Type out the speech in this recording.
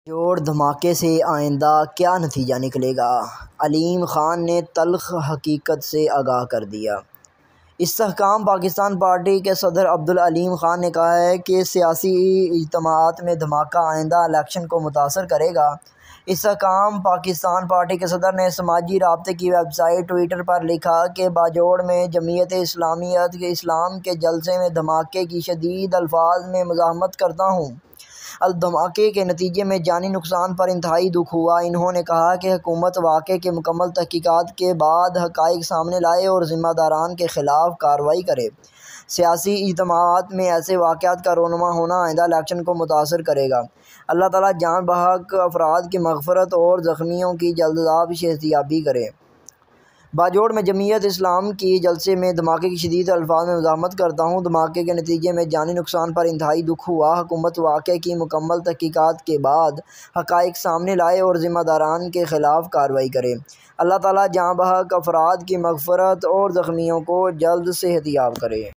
जोड़ धमाके से आइंदा क्या नतीजा निकलेगा? अलीम खान ने तल्ख हकीकत से आगाह कर दिया। इस्तेहकाम पाकिस्तान पार्टी के सदर अब्दुल अलीम खान ने कहा है कि सियासी इज्तिमाआत में धमाका आइंदा इलेक्शन को मुतासर करेगा। इस्तेहकाम पाकिस्तान पार्टी के सदर ने समाजी राब्ते की वेबसाइट ट्विटर पर लिखा कि बाजोड़ में जमीयत इस्लाम के जलसे में धमाके की शदीद अल्फाज में मुज़ाहमत करता हूँ। धमाके के नतीजे में जानी नुकसान पर इंतहाई दुख हुआ। इन्होंने कहा कि हुकूमत वाक़े की मुकम्मल तहकीकात के बाद हक़ाइक़ सामने लाए और ज़िम्मेदारान के ख़िलाफ़ कार्रवाई करे। सियासी इज्तिमाआत में ऐसे वाक़यात का रोनुमा होना आइंदा इलेक्शन को मुतासर करेगा। अल्लाह ताला जान बहक अफराद की मग़फ़िरत और ज़ख्मियों की जल्द सेहतयाबी करे। बाजोड़ में जमीयत इस्लाम की जलसे में धमाके की शदीद अल्फाज में मुज़ाहमत करता हूँ। धमाके के नतीजे में जानी नुकसान पर इंतहाई दुख हुआ। हुकूमत वाक़े की मुकम्मल तहकीकात के बाद हक़ाइक़ सामने लाए और ज़िम्मेदारान के ख़िलाफ़ कार्रवाई करे। अल्लाह ताला जाँ बहक अफराद की मग़फ़िरत और ज़ख्मियों को जल्द सेहतयाब करे।